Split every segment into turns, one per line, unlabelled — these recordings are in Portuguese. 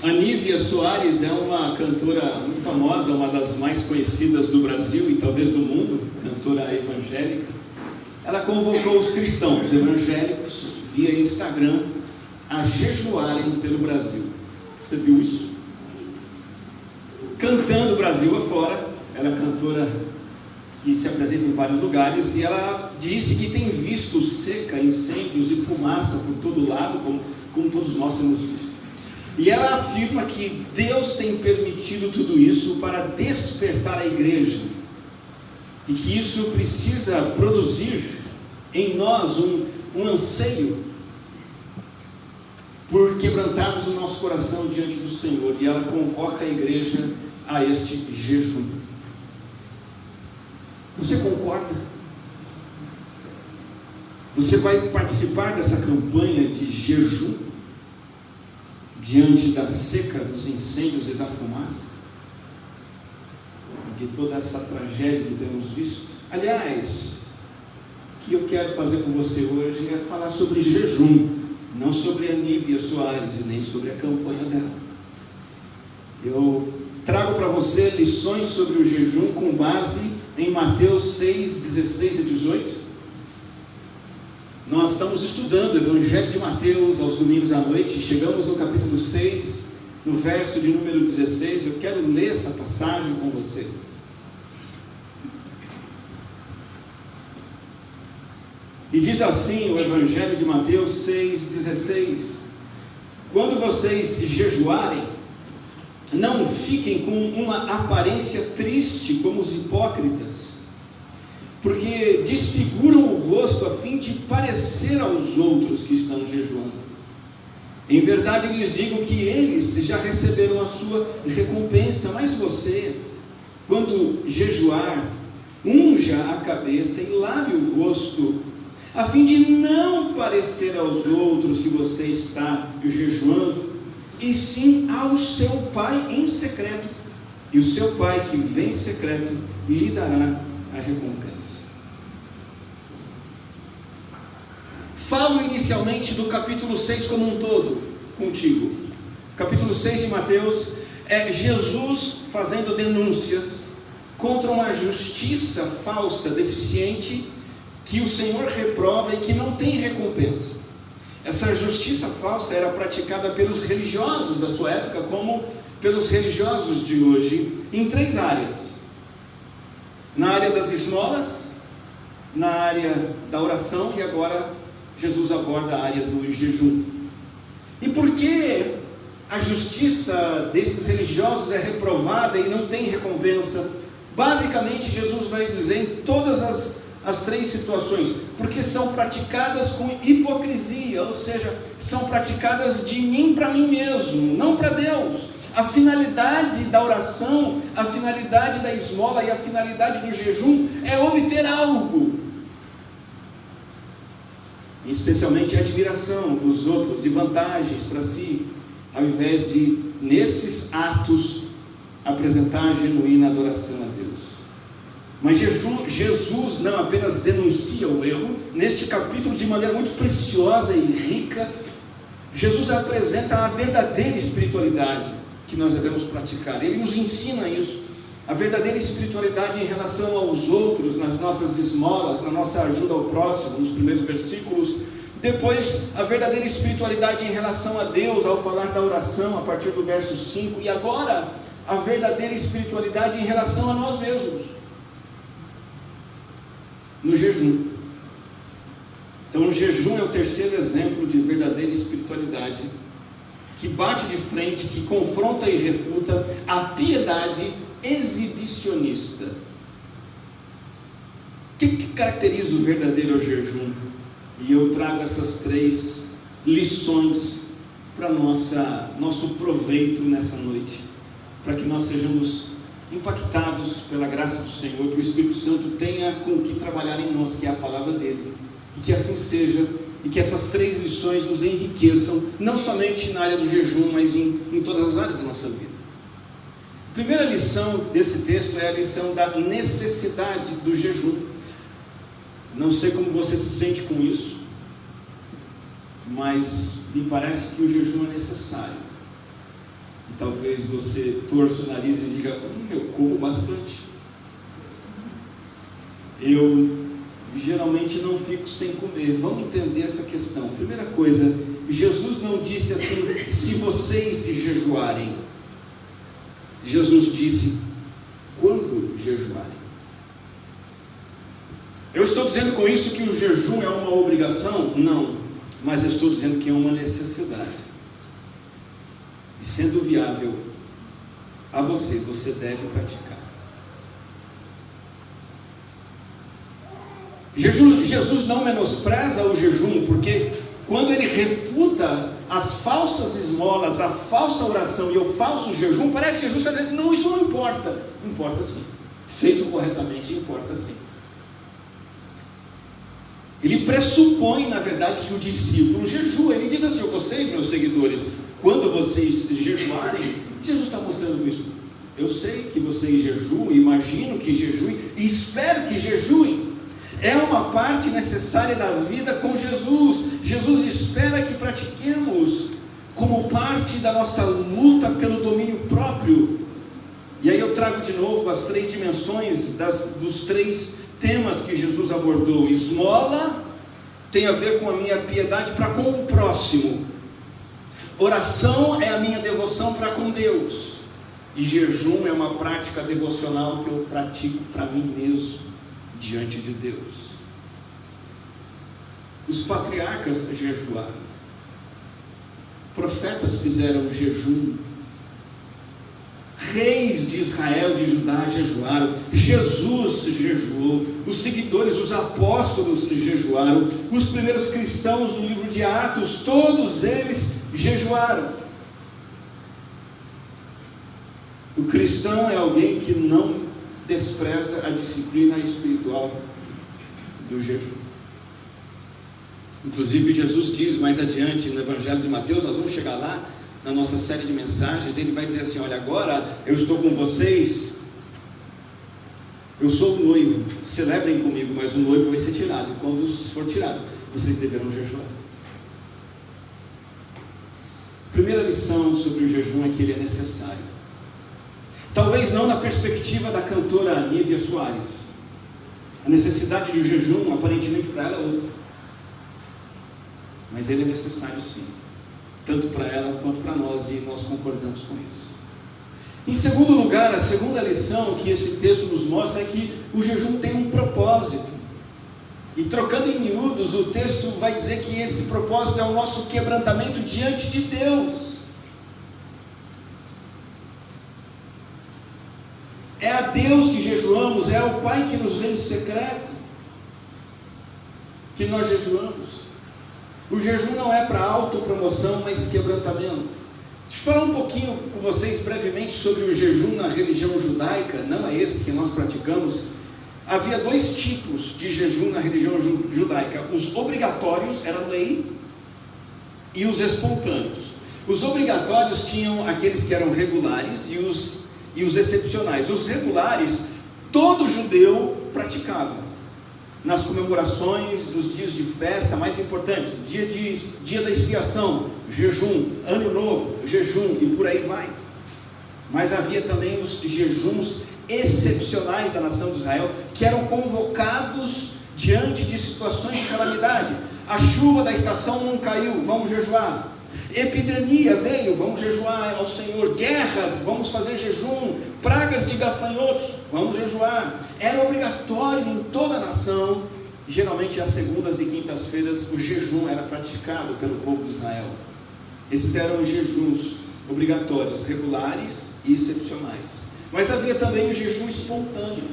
A Nívia Soares é uma cantora muito famosa, uma das mais conhecidas do Brasil e talvez do mundo, cantora evangélica. Ela convocou os cristãos evangélicos via Instagram a jejuarem pelo Brasil. Você viu isso? Cantando Brasil afora. Ela é cantora que se apresenta em vários lugares, e ela disse que tem visto seca, incêndios e fumaça por todo lado, como todos nós temos visto. E ela afirma que Deus tem permitido tudo isso para despertar a igreja, e que isso precisa produzir em nós um anseio por quebrantarmos o nosso coração diante do Senhor, e ela convoca a igreja a este jejum. Você concorda? Você vai participar dessa campanha de jejum diante da seca, dos incêndios e da fumaça, de toda essa tragédia que temos visto? Aliás, o que eu quero fazer com você hoje é falar sobre jejum, não sobre a Nívia Soares e nem sobre a campanha dela. Eu trago para você lições sobre o jejum com base em Mateus 6, 16 e 18. Nós estamos estudando o Evangelho de Mateus aos domingos à noite. Chegamos no capítulo 6, no verso de número 16. Eu quero ler essa passagem com você. E diz assim o Evangelho de Mateus 6, 16: quando vocês jejuarem, não fiquem com uma aparência triste como os hipócritas, porque desfiguram o rosto a fim de parecer aos outros que estão jejuando. Em verdade lhes digo que eles já receberam a sua recompensa, mas você, quando jejuar, unja a cabeça e lave o rosto, a fim de não parecer aos outros que você está jejuando, e sim ao seu Pai em secreto, e o seu Pai que vem em secreto lhe dará a recompensa. Falo inicialmente do capítulo 6 como um todo contigo. Capítulo 6 de Mateus é Jesus fazendo denúncias contra uma justiça falsa, deficiente, que o Senhor reprova e que não tem recompensa. Essa justiça falsa era praticada pelos religiosos da sua época, como pelos religiosos de hoje, em 3 áreas: na área das esmolas, na área da oração, e agora Jesus aborda a área do jejum. E por que a justiça desses religiosos é reprovada e não tem recompensa? Basicamente, Jesus vai dizer em todas as 3 situações: porque são praticadas com hipocrisia, ou seja, são praticadas de mim para mim mesmo, não para Deus. A finalidade da oração, a finalidade da esmola e a finalidade do jejum é obter algo, especialmente a admiração dos outros e vantagens para si, ao invés de, nesses atos, apresentar a genuína adoração a Deus. Mas Jesus não apenas denuncia o erro, neste capítulo, de maneira muito preciosa e rica, Jesus apresenta a verdadeira espiritualidade que nós devemos praticar. Ele nos ensina isso, a verdadeira espiritualidade em relação aos outros, nas nossas esmolas, na nossa ajuda ao próximo, nos primeiros versículos. Depois, a verdadeira espiritualidade em relação a Deus, ao falar da oração, a partir do verso 5. E agora, a verdadeira espiritualidade em relação a nós mesmos, no jejum. Então o jejum é o terceiro exemplo de verdadeira espiritualidade, que bate de frente, que confronta e refuta a piedade exibicionista. O que caracteriza o verdadeiro jejum? E eu trago essas 3 lições para nosso proveito nessa noite, para que nós sejamos impactados pela graça do Senhor, que o Espírito Santo tenha com o que trabalhar em nós, que é a palavra dele, e que assim seja, e que essas 3 lições nos enriqueçam, não somente na área do jejum, mas em todas as áreas da nossa vida. A primeira lição desse texto é a lição da necessidade do jejum. Não sei como você se sente com isso, mas me parece que o jejum é necessário. E talvez você torça o nariz e diga: eu como bastante. Eu geralmente não fico sem comer. Vamos entender essa questão. Primeira coisa, Jesus não disse assim: se vocês jejuarem. Jesus disse: quando jejuarem. Eu estou dizendo com isso que o jejum é uma obrigação? Não, mas eu estou dizendo que é uma necessidade. E sendo viável a você, você deve praticar. Jesus não menospreza o jejum, porque quando ele refuta as falsas esmolas, a falsa oração e o falso jejum, parece que Jesus está dizendo assim: não, isso não importa. Importa sim, feito corretamente, importa sim. Ele pressupõe, na verdade, que o discípulo jejua. Ele diz assim: vocês, meus seguidores, quando vocês jejuarem, Jesus está mostrando isso. Eu sei que vocês jejuam, imagino que jejuem, e espero que jejuem. É uma parte necessária da vida com Jesus. Jesus espera que pratiquemos como parte da nossa luta pelo domínio próprio. E aí eu trago de novo as três dimensões dos três temas que Jesus abordou. Esmola tem a ver com a minha piedade para com o próximo. Oração é a minha devoção para com Deus. E jejum é uma prática devocional que eu pratico para mim mesmo, diante de Deus. Os patriarcas jejuaram, profetas fizeram jejum, reis de Israel, de Judá jejuaram, Jesus jejuou, os seguidores, os apóstolos jejuaram, os primeiros cristãos no livro de Atos, todos eles jejuaram. O cristão é alguém que não despreza a disciplina espiritual do jejum. Inclusive Jesus diz mais adiante no Evangelho de Mateus, nós vamos chegar lá na nossa série de mensagens, ele vai dizer assim: olha, agora eu estou com vocês, eu sou o noivo, celebrem comigo, mas o noivo vai ser tirado, e quando for tirado, vocês deverão jejuar. Primeira lição sobre o jejum é que ele é necessário. Talvez não na perspectiva da cantora Nívia Soares. A necessidade de jejum, aparentemente para ela, é outra. Mas ele é necessário sim. Tanto para ela quanto para nós, e nós concordamos com isso. Em segundo lugar, a segunda lição que esse texto nos mostra é que o jejum tem um propósito. E trocando em miúdos, o texto vai dizer que esse propósito é o nosso quebrantamento diante de Deus. É a Deus que jejuamos, é ao Pai que nos vem em secreto que nós jejuamos. O jejum não é para autopromoção, mas quebrantamento. Deixa eu falar um pouquinho com vocês brevemente sobre o jejum na religião judaica. Não é esse que nós praticamos. Havia dois tipos de jejum na religião judaica: os obrigatórios, era lei, e os espontâneos. Os obrigatórios tinham aqueles que eram regulares e os excepcionais. Os regulares, todo judeu praticava nas comemorações dos dias de festa mais importantes, dia da expiação, jejum, ano novo, jejum, e por aí vai. Mas havia também os jejuns excepcionais da nação de Israel, que eram convocados diante de situações de calamidade. A chuva da estação não caiu, vamos jejuar. Epidemia veio, vamos jejuar ao Senhor. Guerras, vamos fazer jejum. Pragas de gafanhotos, vamos jejuar. Era obrigatório em toda a nação. Geralmente às segundas e quintas-feiras o jejum era praticado pelo povo de Israel. Esses eram os jejuns obrigatórios, regulares e excepcionais. Mas havia também o jejum espontâneo,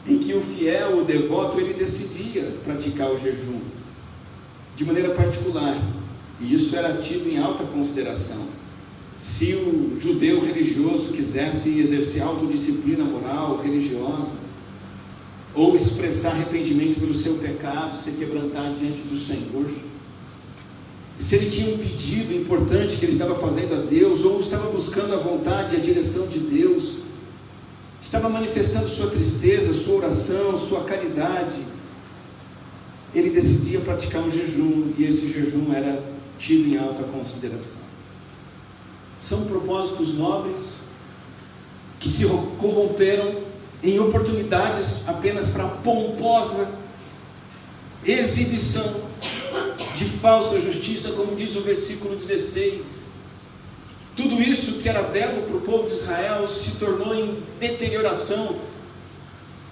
em que o fiel, o devoto, ele decidia praticar o jejum de maneira particular. E isso era tido em alta consideração. Se o judeu religioso quisesse exercer autodisciplina moral, religiosa, ou expressar arrependimento pelo seu pecado, se quebrantar diante do Senhor, se ele tinha um pedido importante que ele estava fazendo a Deus, ou estava buscando a vontade e a direção de Deus, estava manifestando sua tristeza, sua oração, sua caridade, ele decidia praticar um jejum, e esse jejum era tido em alta consideração. São propósitos nobres que se corromperam em oportunidades apenas para pomposa exibição de falsa justiça, como diz o versículo 16. Tudo isso que era belo para o povo de Israel se tornou em deterioração.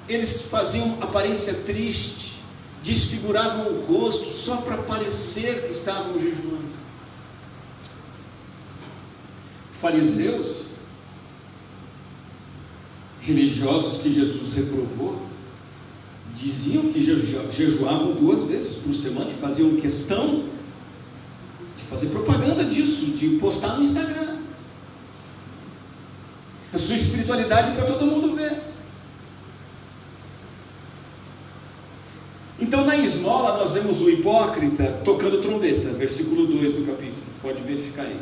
Eles faziam aparência triste, desfiguravam o rosto só para parecer que estavam jejuando. Fariseus, religiosos que Jesus reprovou, diziam que jejuavam 2 vezes por semana e faziam questão de fazer propaganda disso, de postar no Instagram. A sua espiritualidade para todo mundo ver. Então, na esmola, nós vemos o hipócrita tocando trombeta, versículo 2 do capítulo, pode verificar aí.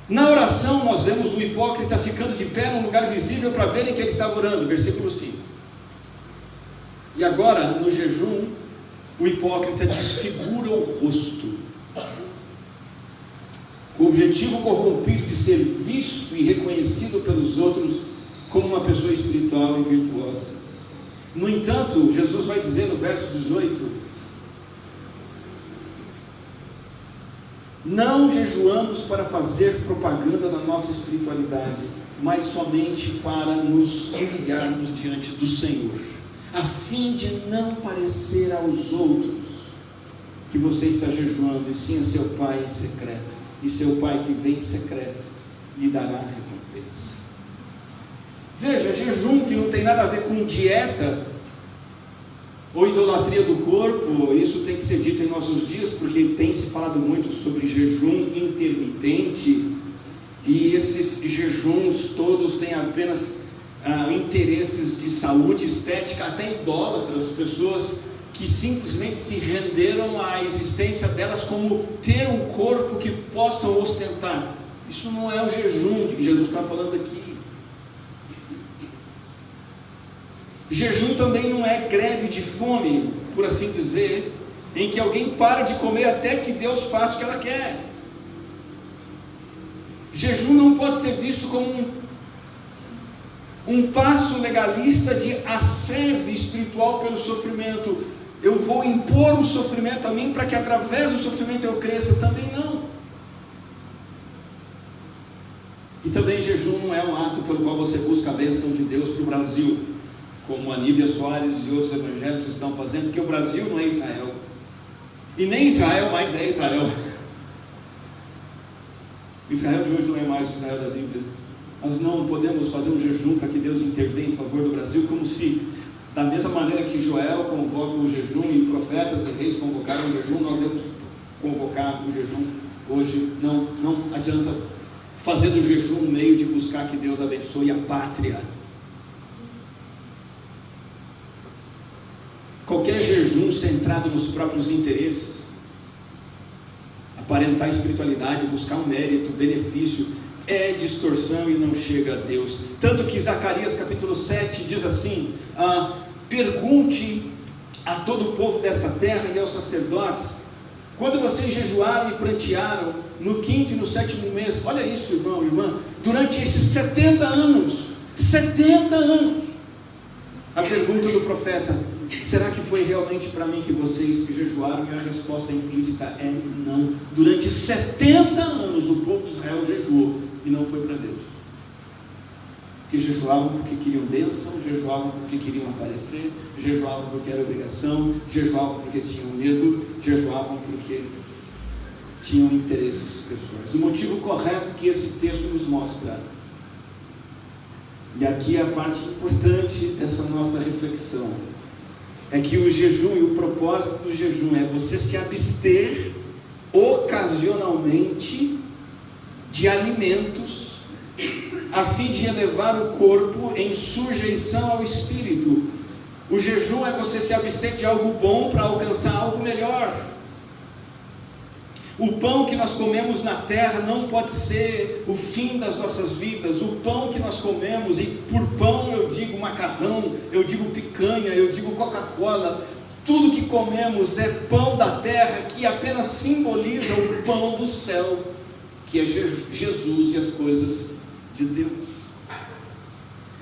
Na oração, nós vemos o hipócrita ficando de pé num lugar visível para verem que ele estava orando, versículo 5. E agora, no jejum, o hipócrita desfigura o rosto, com o objetivo corrompido de ser visto e reconhecido pelos outros como uma pessoa espiritual e virtuosa. No entanto, Jesus vai dizer no verso 18: não jejuamos para fazer propaganda da nossa espiritualidade, mas somente para nos humilharmos diante do Senhor, a fim de não parecer aos outros que você está jejuando, e sim a seu Pai em secreto, e seu Pai que vem em secreto lhe dará recompensa. Veja, jejum que não tem nada a ver com dieta ou idolatria do corpo, isso tem que ser dito em nossos dias, porque tem se falado muito sobre jejum intermitente, e esses jejuns todos têm apenas interesses de saúde, estética, até idólatras, pessoas que simplesmente se renderam à existência delas como ter um corpo que possam ostentar. Isso não é o jejum de que Jesus está falando aqui. Jejum também não é greve de fome, por assim dizer, em que alguém para de comer até que Deus faça o que ela quer. Jejum não pode ser visto como um passo legalista de ascese espiritual pelo sofrimento. Eu vou impor um sofrimento a mim para que através do sofrimento eu cresça. Também não. E também jejum não é um ato pelo qual você busca a bênção de Deus para o Brasil, como a Nívia Soares e outros evangélicos estão fazendo, porque o Brasil não é Israel, e nem Israel mais é Israel. O Israel de hoje não é mais o Israel da Bíblia. Nós não podemos fazer um jejum para que Deus intervenha em favor do Brasil, como se, da mesma maneira que Joel convoca o jejum e profetas e reis convocaram o jejum, nós devemos convocar o jejum hoje. Não adianta fazer do jejum um meio de buscar que Deus abençoe a pátria. Qualquer jejum centrado nos próprios interesses, aparentar espiritualidade, buscar um mérito, benefício, é distorção e não chega a Deus. Tanto que Zacarias capítulo 7 diz assim: pergunte a todo o povo desta terra e aos sacerdotes, quando vocês jejuaram e prantearam no 5º e no 7º mês, olha isso, irmão, irmã, durante esses 70 anos, a pergunta do profeta: será que foi realmente para mim que vocês jejuaram? E a resposta implícita é não. Durante 70 anos o povo de Israel jejuou e não foi para Deus. Porque jejuavam porque queriam bênção, jejuavam porque queriam aparecer, jejuavam porque era obrigação, jejuavam porque tinham medo, jejuavam porque tinham interesses pessoais. O motivo correto que esse texto nos mostra, e aqui é a parte importante dessa nossa reflexão, é que o jejum, e o propósito do jejum é você se abster ocasionalmente de alimentos, a fim de elevar o corpo em sujeição ao espírito. O jejum é você se abster de algo bom para alcançar algo melhor. O pão que nós comemos na terra não pode ser o fim das nossas vidas. O pão que nós comemos, e por pão eu digo macarrão, eu digo picanha, eu digo Coca-Cola, tudo que comemos é pão da terra, que apenas simboliza o pão do céu, que é Jesus e as coisas de Deus.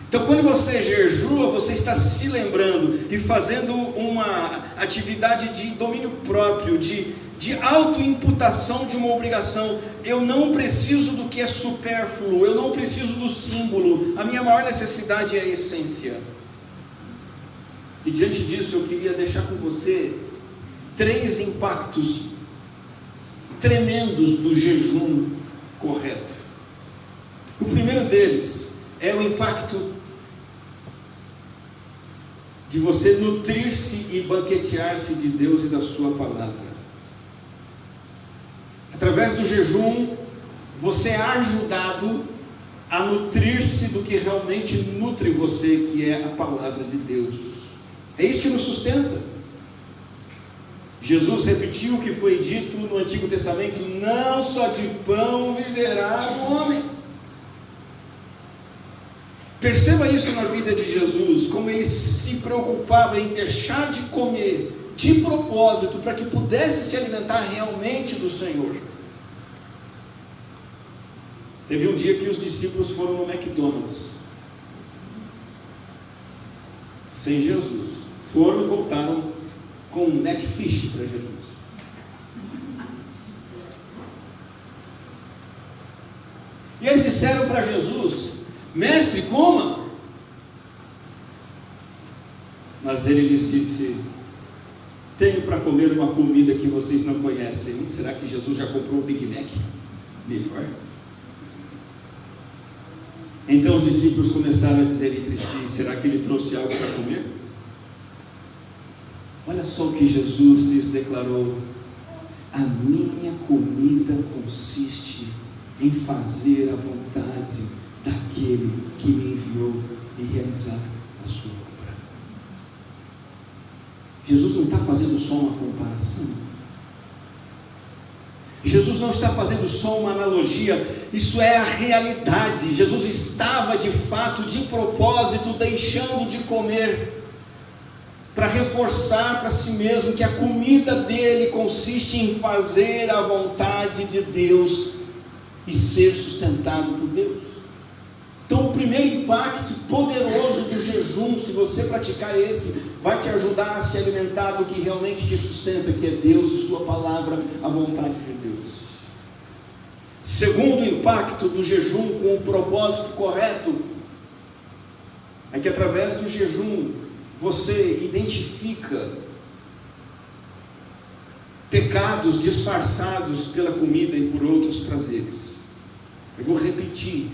Então, quando você jejua, você está se lembrando e fazendo uma atividade de domínio próprio, de autoimputação de uma obrigação. Eu não preciso do que é supérfluo, eu não preciso do símbolo, a minha maior necessidade é a essência. E diante disso, eu queria deixar com você 3 impactos tremendos do jejum correto. O primeiro deles é o impacto de você nutrir-se e banquetear-se de Deus e da sua palavra. Através do jejum, você é ajudado a nutrir-se do que realmente nutre você, que é a palavra de Deus. É isso que nos sustenta. Jesus repetiu o que foi dito no Antigo Testamento: não só de pão viverá o homem. Perceba isso na vida de Jesus, como ele se preocupava em deixar de comer de propósito, para que pudesse se alimentar realmente do Senhor. Teve um dia que os discípulos foram no McDonald's, sem Jesus. Foram e voltaram com um McFish para Jesus. E eles disseram para Jesus: mestre, coma. Mas ele lhes disse: tenho para comer uma comida que vocês não conhecem. Será que Jesus já comprou o Big Mac? Melhor. Então os discípulos começaram a dizer entre si: será que ele trouxe algo para comer? Olha só o que Jesus lhes declarou: a minha comida consiste em fazer a vontade daquele que me enviou e realizar a sua obra. Jesus não está fazendo só uma comparação. Jesus não está fazendo só uma analogia. Isso é a realidade. Jesus estava de fato, de propósito, deixando de comer, para reforçar para si mesmo que a comida dele consiste em fazer a vontade de Deus e ser sustentado por Deus. Então, o primeiro impacto poderoso do jejum, se você praticar esse, vai te ajudar a se alimentar do que realmente te sustenta, que é Deus e sua palavra, a vontade de Deus. Segundo impacto do jejum com o propósito correto, é que através do jejum, você identifica pecados disfarçados pela comida e por outros prazeres. Eu vou repetir.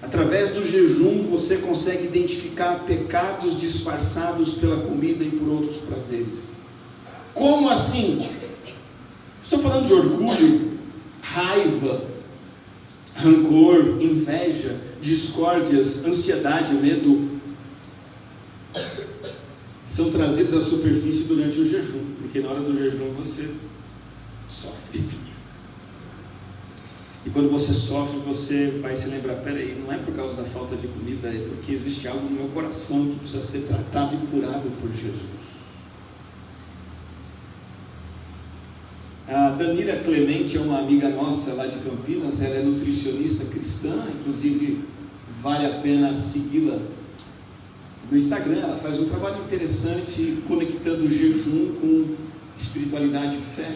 Através do jejum você consegue identificar pecados disfarçados pela comida e por outros prazeres. Como assim? Estou falando de orgulho, raiva, rancor, inveja, discórdias, ansiedade, medo. São trazidos à superfície durante o jejum, porque na hora do jejum você sofre. E quando você sofre, você vai se lembrar: peraí, não é por causa da falta de comida, é porque existe algo no meu coração que precisa ser tratado e curado por Jesus. A Danira Clemente é uma amiga nossa lá de Campinas. Ela é nutricionista cristã, inclusive vale a pena segui-la no Instagram. Ela faz um trabalho interessante conectando jejum com espiritualidade e fé.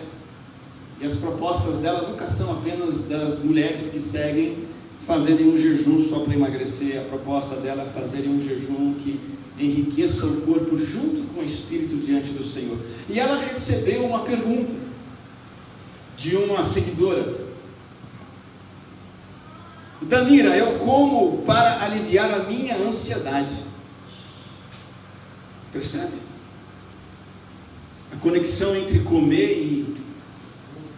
E as propostas dela nunca são apenas das mulheres que seguem fazerem um jejum só para emagrecer. A proposta dela é fazerem um jejum que enriqueça o corpo junto com o espírito diante do Senhor. E ela recebeu uma pergunta de uma seguidora: Danira, eu como para aliviar a minha ansiedade. Percebe? A conexão entre comer e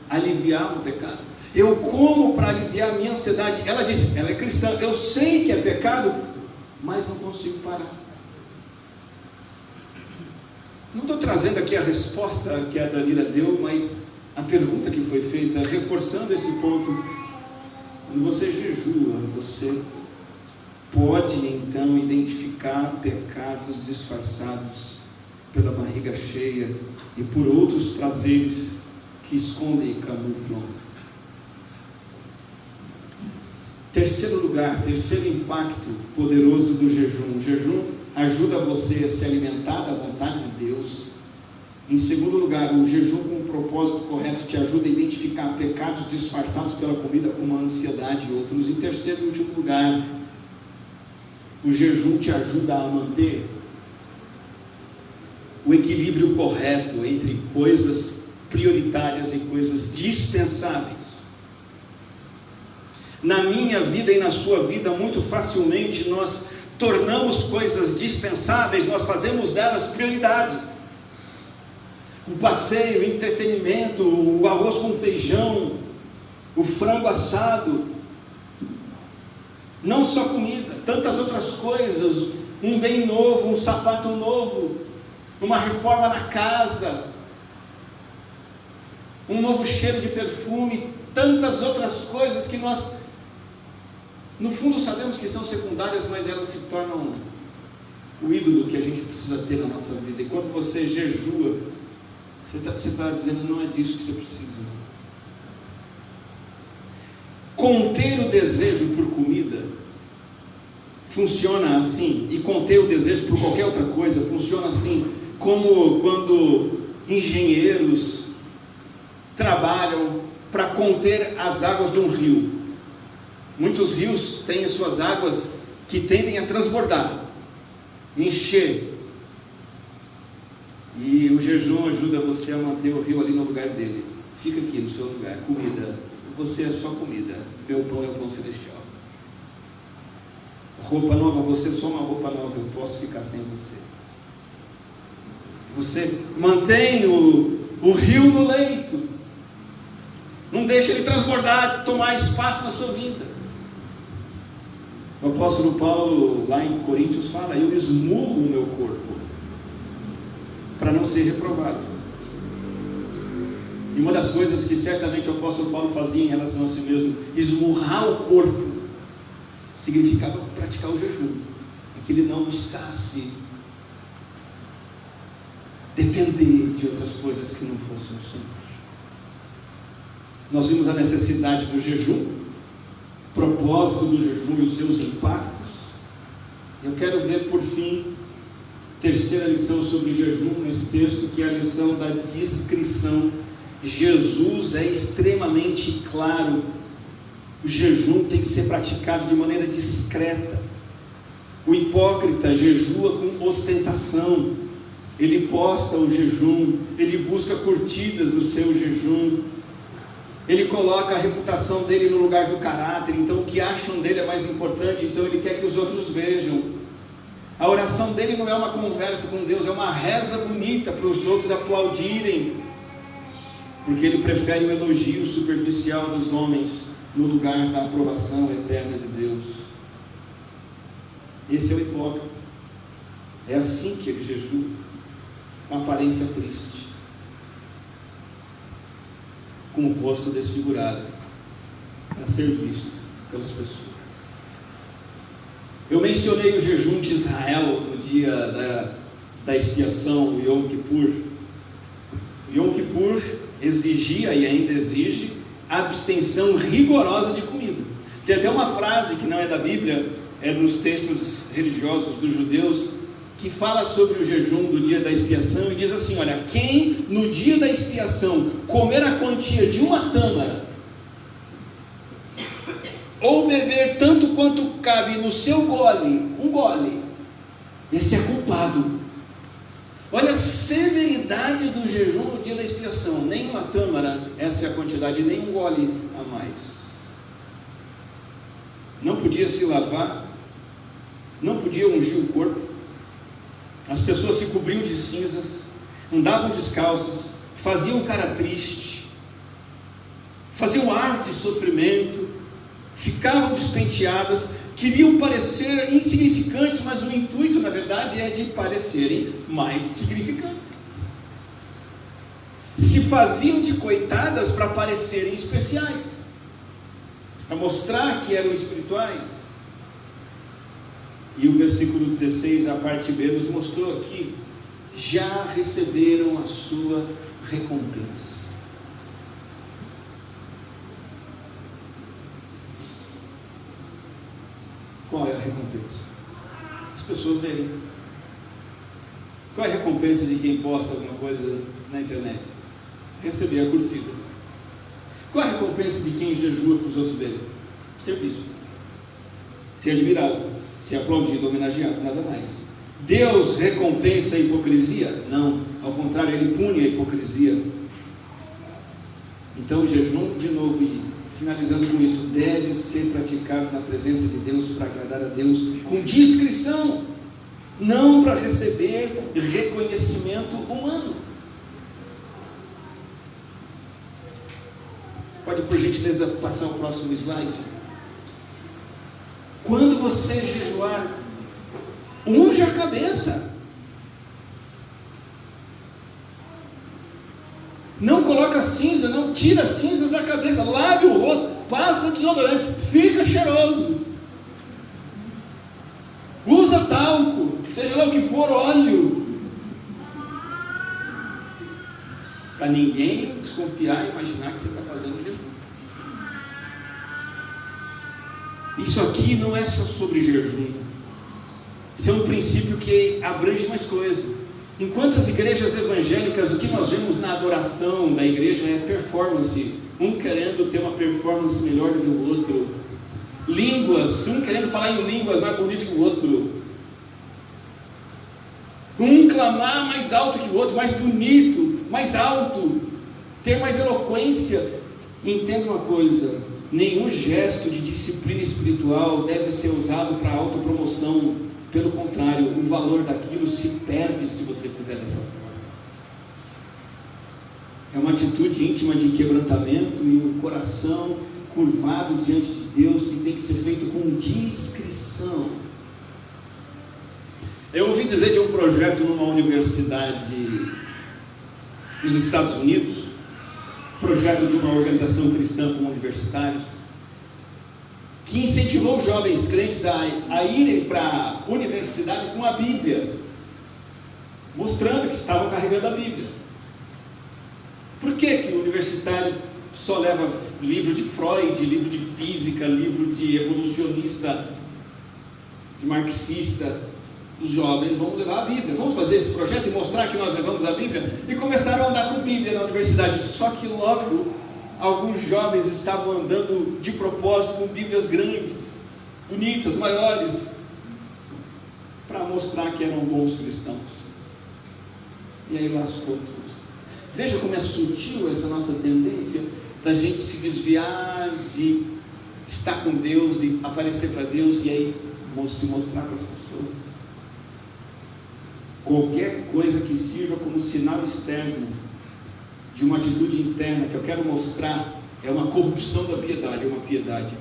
aliviar o pecado. Eu como para aliviar a minha ansiedade. Ela disse, ela é cristã: eu sei que é pecado, mas não consigo parar. Não estou trazendo aqui a resposta que a Danila deu, mas a pergunta que foi feita, reforçando esse ponto. Quando você jejua, você pode então identificar pecados disfarçados pela barriga cheia e por outros prazeres que escondem e camuflam Terceiro lugar, terceiro impacto poderoso do jejum. O jejum ajuda você a se alimentar da vontade de Deus. Em segundo lugar, o jejum com o propósito correto te ajuda a identificar pecados disfarçados pela comida, como a ansiedade e outros. Em terceiro e último lugar, o jejum te ajuda a manter o equilíbrio correto entre coisas prioritárias e coisas dispensáveis. Na minha vida e na sua vida, muito facilmente nós tornamos coisas dispensáveis, nós fazemos delas prioridade. O passeio, o entretenimento, o arroz com feijão, o frango assado, não só comida, tantas outras coisas, um bem novo, um sapato novo, uma reforma na casa, um novo cheiro de perfume, tantas outras coisas que nós, no fundo, sabemos que são secundárias, mas elas se tornam o ídolo que a gente precisa ter na nossa vida. E quando você jejua, você está dizendo, não é disso que você precisa. Conter o desejo por comida funciona assim, e conter o desejo por qualquer outra coisa funciona assim, como quando engenheiros trabalham para conter as águas de um rio. Muitos rios têm as suas águas que tendem a transbordar, encher. E o jejum ajuda você a manter o rio ali no lugar dele. Fica aqui no seu lugar. Comida, você é só comida. Meu pão é o pão celestial. Roupa nova, você é só uma roupa nova. Eu posso ficar sem você. Você mantém o rio no leito. Não deixa ele transbordar, tomar espaço na sua vida. O apóstolo Paulo, lá em Coríntios, fala: eu esmurro o meu corpo para não ser reprovado. E uma das coisas que certamente o apóstolo Paulo fazia em relação a si mesmo, esmurrar o corpo, significava praticar o jejum, é que ele não buscasse depender de outras coisas que não fossem o Senhor. Nós vimos a necessidade do jejum, propósito do jejum e os seus impactos. Eu quero ver, por fim, terceira lição sobre jejum nesse texto, que é a lição da discrição. Jesus é extremamente claro. O jejum tem que ser praticado de maneira discreta. O hipócrita jejua com ostentação. Ele posta o jejum, ele busca curtidas do seu jejum, ele coloca a reputação dele no lugar do caráter. Então o que acham dele é mais importante, então ele quer que os outros vejam. A oração dele não é uma conversa com Deus, é uma reza bonita para os outros aplaudirem, porque ele prefere o elogio superficial dos homens no lugar da aprovação eterna de Deus. Esse é o hipócrita. É assim que ele jejua, com aparência triste, com o rosto desfigurado, para ser visto pelas pessoas. Eu mencionei o jejum de Israel no dia da expiação, o Yom Kippur. O Yom Kippur exigia e ainda exige abstenção rigorosa de comida. Tem até uma frase que não é da Bíblia, é dos textos religiosos dos judeus, que fala sobre o jejum do dia da expiação e diz assim: olha, quem no dia da expiação comer a quantia de uma tâmara ou beber tanto quanto cabe no seu gole, um gole, esse é culpado. Olha a severidade do jejum no dia da expiação. Nem uma tâmara, essa é a quantidade, nem um gole a mais. Não podia se lavar, não podia ungir o corpo. As pessoas se cobriam de cinzas, andavam descalças, faziam cara triste, faziam ar de sofrimento, ficavam despenteadas, queriam parecer insignificantes, mas o intuito, na verdade, é de parecerem mais significantes. Se faziam de coitadas para parecerem especiais, para mostrar que eram espirituais. E o versículo 16, a parte B, nos mostrou aqui: já receberam a sua recompensa. Qual é a recompensa? As pessoas verem. Qual é a recompensa de quem posta alguma coisa na internet? Receber a curtida. Qual é a recompensa de quem jejua para os outros verem? Ser visto, ser admirado, ser aplaudido, homenageado, nada mais. Deus recompensa a hipocrisia? Não, ao contrário, Ele pune a hipocrisia. Então o jejum, de novo, e finalizando com isso, deve ser praticado na presença de Deus, para agradar a Deus, com discrição, não para receber reconhecimento humano. Pode, por gentileza, passar o próximo slide? Quando você jejuar, unja a cabeça. Não coloca cinza, não tira cinzas da cabeça, lave o rosto, passa desodorante, fica cheiroso. Usa talco, seja lá o que for, óleo. Para ninguém desconfiar e imaginar que você está fazendo jejum. Isso aqui não é só sobre jejum. Isso é um princípio que abrange mais coisas. Enquanto as igrejas evangélicas, o que nós vemos na adoração da igreja é performance. Um querendo ter uma performance melhor do que o outro. Línguas, um querendo falar em línguas mais bonito que o outro. Um clamar mais alto que o outro, mais bonito, mais alto. Ter mais eloquência. Entenda uma coisa: nenhum gesto de disciplina espiritual deve ser usado para autopromoção. Pelo contrário, o valor daquilo se perde se você fizer dessa forma. É uma atitude íntima de quebrantamento e um coração curvado diante de Deus que tem que ser feito com discrição. Eu ouvi dizer de um projeto numa universidade nos Estados Unidos, projeto de uma organização cristã com universitários, que incentivou os jovens crentes a irem para a universidade com a Bíblia, mostrando que estavam carregando a Bíblia. Por que o universitário só leva livro de Freud, livro de física, livro de evolucionista, de marxista? Os jovens vão levar a Bíblia. Vamos fazer esse projeto e mostrar que nós levamos a Bíblia? E começaram a andar com Bíblia na universidade. Só que logo alguns jovens estavam andando de propósito com Bíblias grandes, bonitas, maiores, para mostrar que eram bons cristãos. E aí lascou tudo. Veja como é sutil essa nossa tendência da gente se desviar de estar com Deus e aparecer para Deus e aí se mostrar para as pessoas. Qualquer coisa que sirva como sinal externo de uma atitude interna que eu quero mostrar é uma corrupção da piedade, é uma piedade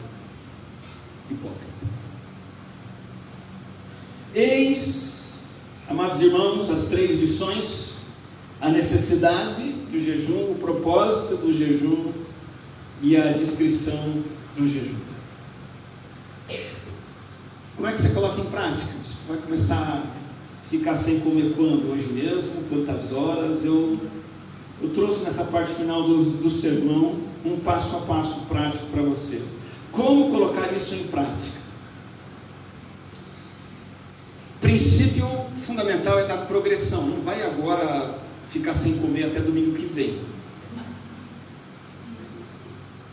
hipócrita. Eis, amados irmãos, as 3 lições: a necessidade do jejum, o propósito do jejum e a descrição do jejum. Como é que você coloca em prática? Você vai começar a ficar sem comer quando? Hoje mesmo? Quantas horas? Eu trouxe nessa parte final do sermão um passo a passo prático para você. Como colocar isso em prática? Princípio fundamental é da progressão. Não vai agora ficar sem comer até domingo que vem.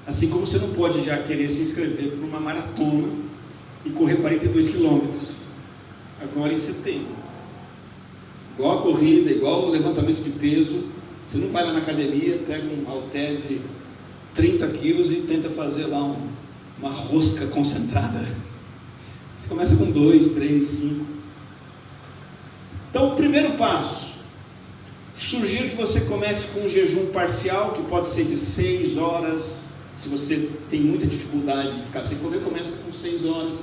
Assim como você não pode já querer se inscrever para uma maratona e correr 42 quilômetros agora em setembro. Igual a corrida, igual o levantamento de peso. Você não vai lá na academia, pega um halter de 30 quilos e tenta fazer lá uma rosca concentrada. Você começa com 2, 3, 5. Então, o primeiro passo: sugiro que você comece com um jejum parcial, que pode ser de 6 horas. Se você tem muita dificuldade de ficar sem comer, começa com 6 horas,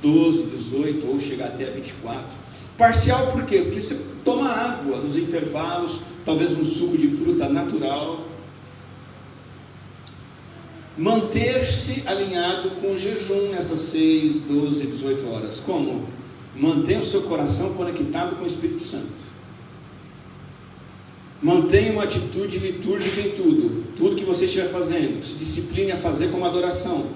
12, 18 ou chegar até 24. Parcial por quê? Porque você toma água nos intervalos, talvez um suco de fruta natural. Manter-se alinhado com o jejum nessas 6, 12, 18 horas. Como? Mantenha o seu coração conectado com o Espírito Santo. Mantenha uma atitude litúrgica em tudo. Tudo que você estiver fazendo, se discipline a fazer como adoração.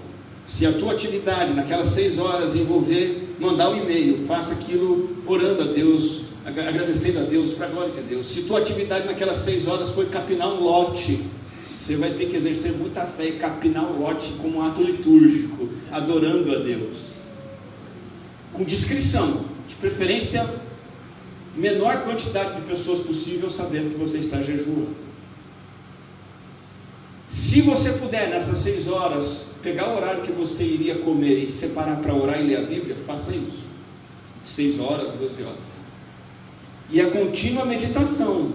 Se a tua atividade naquelas 6 horas envolver mandar um e-mail, faça aquilo orando a Deus, agradecendo a Deus, para a glória de Deus. Se tua atividade naquelas 6 horas foi capinar um lote, você vai ter que exercer muita fé e capinar um lote como um ato litúrgico, adorando a Deus, com discrição, de preferência menor quantidade de pessoas possível, sabendo que você está jejuando. Se você puder nessas 6 horas pegar o horário que você iria comer e separar para orar e ler a Bíblia, faça isso. 6 horas, 12 horas. E a contínua meditação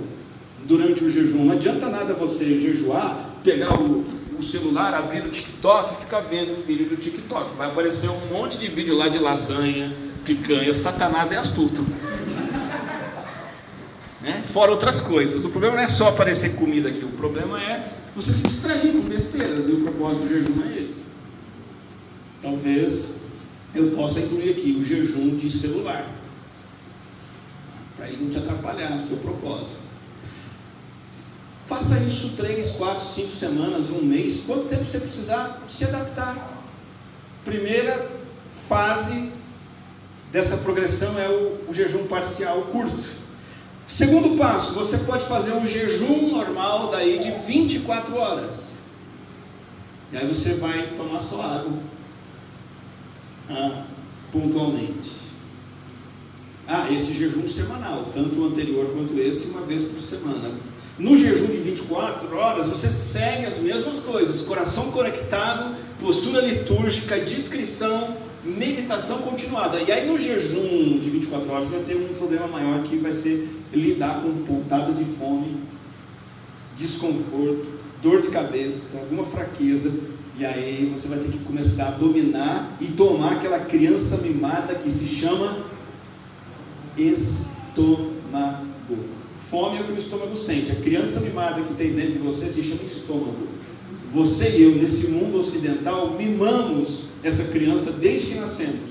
durante o jejum. Não adianta nada você jejuar, pegar o celular, abrir o TikTok e ficar vendo vídeo do TikTok. Vai aparecer um monte de vídeo lá de lasanha, picanha. Satanás é astuto. Né? Fora outras coisas. O problema não é só aparecer comida aqui. O problema é você se distrair com besteiras. E o propósito do jejum é esse. Talvez eu possa incluir aqui o jejum de celular, para ele não te atrapalhar no seu propósito. Faça isso 3, 4, 5 semanas, um mês, quanto tempo você precisar se adaptar. Primeira fase dessa progressão é o jejum parcial curto. Segundo passo, você pode fazer um jejum normal daí de 24 horas. E aí você vai tomar só água pontualmente. Esse jejum semanal, tanto o anterior quanto esse, uma vez por semana. No jejum de 24 horas, você segue as mesmas coisas: coração conectado, postura litúrgica, discrição, meditação continuada. E aí no jejum de 24 horas vai ter um problema maior, que vai ser lidar com pontadas de fome, desconforto, dor de cabeça, alguma fraqueza. E aí você vai ter que começar a dominar e domar aquela criança mimada que se chama estômago. Fome é o que o estômago sente. A criança mimada que tem dentro de você se chama estômago. Você e eu, nesse mundo ocidental, mimamos essa criança desde que nascemos,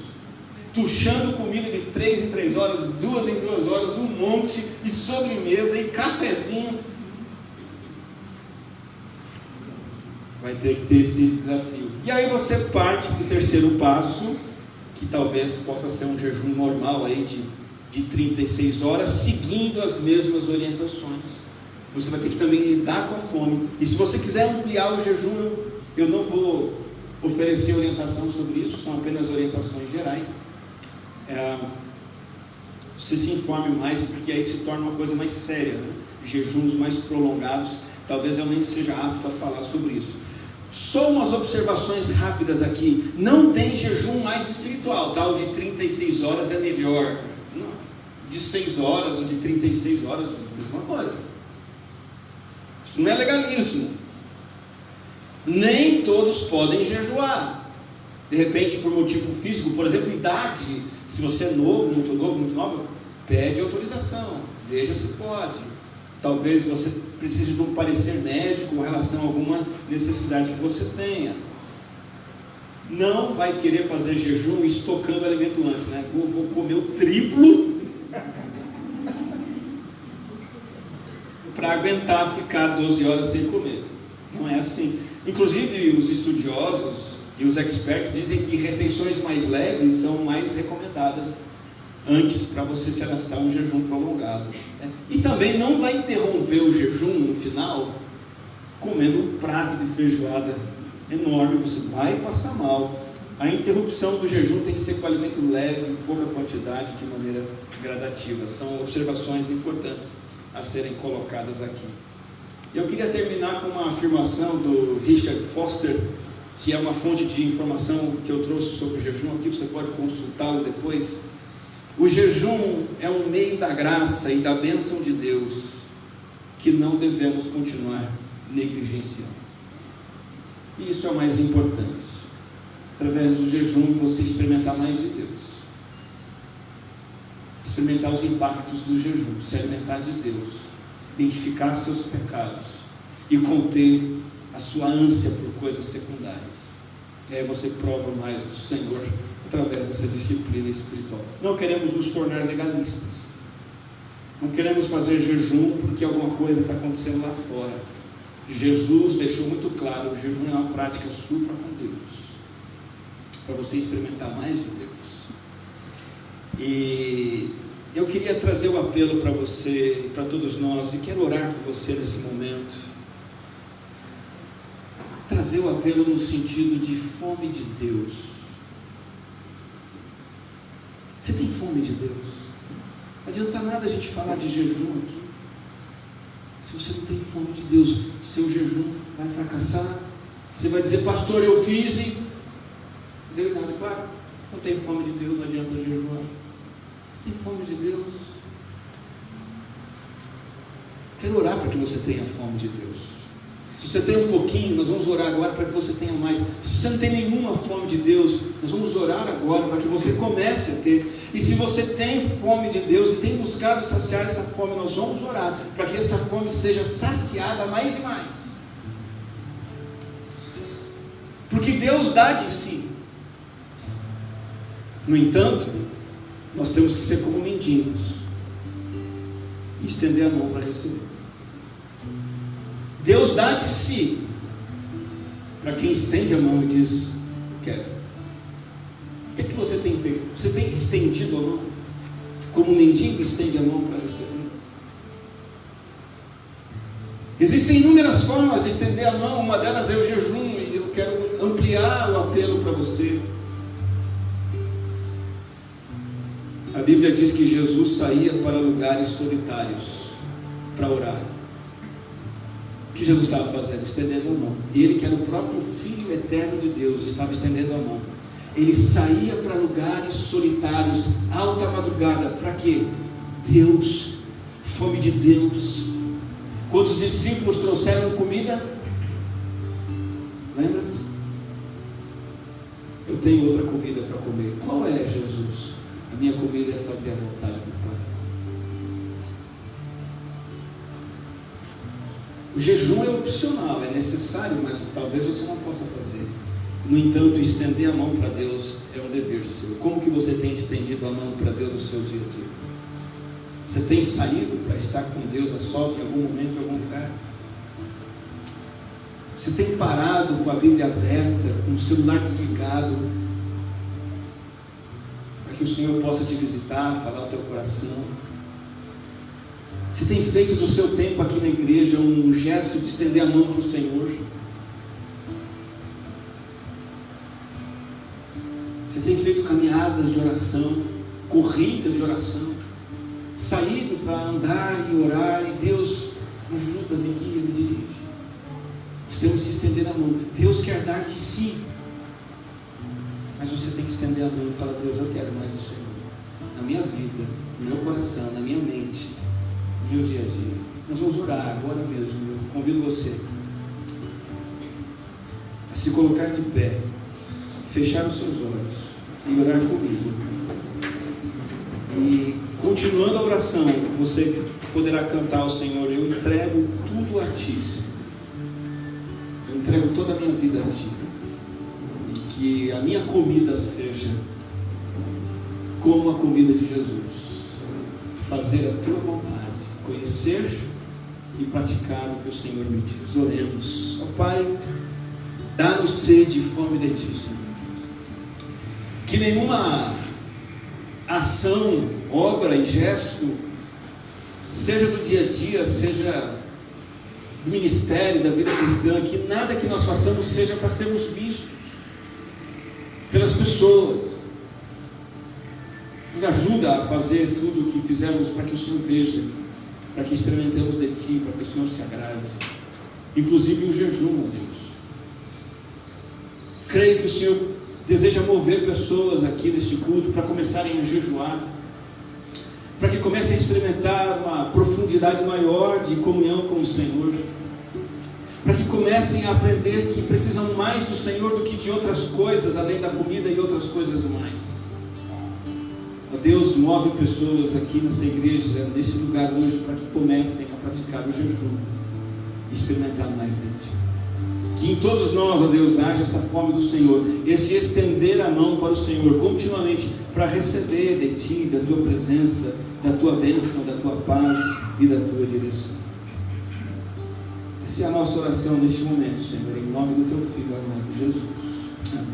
tuchando comida de 3 em 3 horas, 2 em 2 horas, um monte, e sobremesa, e cafezinho. Vai ter que ter esse desafio. E aí você parte para o terceiro passo, que talvez possa ser um jejum normal aí de 36 horas, seguindo as mesmas orientações. Você vai ter que também lidar com a fome. E se você quiser ampliar o jejum, eu não vou oferecer orientação sobre isso, são apenas orientações gerais. Você se informe mais, porque aí se torna uma coisa mais séria, né? Jejuns mais prolongados, talvez eu nem seja apto a falar sobre isso. Só umas observações rápidas aqui. Não tem jejum mais espiritual, tá? O de 36 horas é melhor. Não. De 6 horas ou de 36 horas, mesma coisa. Isso não é legalismo. Nem todos podem jejuar. De repente, por motivo físico, por exemplo, idade. Se você é novo, muito nova, pede autorização. Veja se pode. Talvez você precise de um parecer médico com relação a alguma necessidade que você tenha. Não vai querer fazer jejum estocando alimento antes, né? Vou comer o triplo para aguentar ficar 12 horas sem comer. Não é assim. Inclusive os estudiosos e os experts dizem que refeições mais leves são mais recomendadas antes, para você se adaptar a um jejum prolongado. E também não vai interromper o jejum no final comendo um prato de feijoada enorme. Você vai passar mal. A interrupção do jejum tem que ser com alimento leve, em pouca quantidade, de maneira gradativa. São observações importantes a serem colocadas aqui. Eu queria terminar com uma afirmação do Richard Foster, que é uma fonte de informação que eu trouxe sobre o jejum aqui, você pode consultá-lo depois. O jejum é um meio da graça e da bênção de Deus que não devemos continuar negligenciando. E isso é o mais importante. Através do jejum você experimentar mais de Deus, experimentar os impactos do jejum, se alimentar de Deus, identificar seus pecados e conter a sua ânsia por coisas secundárias. E aí você prova mais do Senhor através dessa disciplina espiritual. Não queremos nos tornar legalistas. Não queremos fazer jejum porque alguma coisa está acontecendo lá fora. Jesus deixou muito claro: o jejum é uma prática sua com Deus. para você experimentar mais de Deus. E eu queria trazer o apelo para você, para todos nós, e quero orar por você nesse momento. Trazer o apelo no sentido de fome de Deus. Você tem fome de Deus? Não adianta nada a gente falar de jejum aqui, se você não tem fome de Deus. Seu jejum vai fracassar. Você vai dizer: pastor, eu fiz e não deu nada. Claro, não tem fome de Deus, não adianta jejuar. Você tem fome de Deus? Quero orar para que você tenha fome de Deus. Se você tem um pouquinho, nós vamos orar agora para que você tenha mais. Se você não tem nenhuma fome de Deus, nós vamos orar agora para que você comece a ter. E se você tem fome de Deus e tem buscado saciar essa fome, nós vamos orar para que essa fome seja saciada mais e mais. Porque Deus dá de si. No entanto, nós temos que ser como mendigos e estender a mão para receber. Deus dá de si para quem estende a mão e diz: quero. O que é que você tem feito? Você tem estendido a mão? Como um mendigo estende a mão para receber? Existem inúmeras formas de estender a mão. Uma delas é o jejum, e eu quero ampliar o apelo para você. A Bíblia diz que Jesus saía para lugares solitários para orar. O que Jesus estava fazendo? Estendendo a mão. E ele, que era o próprio Filho eterno de Deus, estava estendendo a mão. Ele saía para lugares solitários, alta madrugada. Para quê? Deus, fome de Deus. Quantos discípulos trouxeram comida? Lembra-se? Eu tenho outra comida para comer. Qual é, Jesus? A minha comida é fazer a vontade do Pai. O jejum é opcional, é necessário, mas talvez você não possa fazer. No entanto, estender a mão para Deus é um dever seu. Como que você tem estendido a mão para Deus no seu dia a dia? Você tem saído para estar com Deus a sós em algum momento, em algum lugar? Você tem parado com a Bíblia aberta, com o celular desligado, para que o Senhor possa te visitar, falar ao teu coração? Você tem feito do seu tempo aqui na igreja um gesto de estender a mão para o Senhor? Você tem feito caminhadas de oração, corridas de oração, saído para andar e orar, e Deus me ajuda, me guia, me dirige? Nós temos que estender a mão. Deus quer dar de si, mas você tem que estender a mão e falar: Deus, eu quero mais do Senhor, na minha vida, no meu coração, na minha mente, no meu dia a dia. Nós vamos orar agora mesmo. Eu convido você a se colocar de pé, fechar os seus olhos e orar comigo. E continuando a oração, você poderá cantar ao Senhor: eu entrego tudo a Ti, Senhor. Eu entrego toda a minha vida a Ti. E que a minha comida seja como a comida de Jesus. Fazer a Tua vontade, conhecer e praticar o que o Senhor me diz. Oremos. Ó Pai, dá-nos sede e fome de Ti, Senhor. Que nenhuma ação, obra e gesto, seja do dia a dia, seja do ministério, da vida cristã, que nada que nós façamos seja para sermos vistos pelas pessoas. Nos ajuda a fazer tudo o que fizemos para que o Senhor veja, para que experimentemos de Ti, para que o Senhor se agrade, inclusive o jejum, ó Deus. Creio que o Senhor deseja mover pessoas aqui neste culto para começarem a jejuar, para que comecem a experimentar uma profundidade maior de comunhão com o Senhor, para que comecem a aprender que precisam mais do Senhor do que de outras coisas, além da comida e outras coisas mais. Ó Deus, move pessoas aqui nessa igreja, nesse lugar hoje, para que comecem a praticar o jejum e experimentar mais de Ti. Que em todos nós, ó Deus, haja essa fome do Senhor, esse estender a mão para o Senhor continuamente, para receber de Ti, da Tua presença, da Tua bênção, da Tua paz e da Tua direção. Essa é a nossa oração neste momento, Senhor, em nome do Teu Filho amado Jesus. Amém.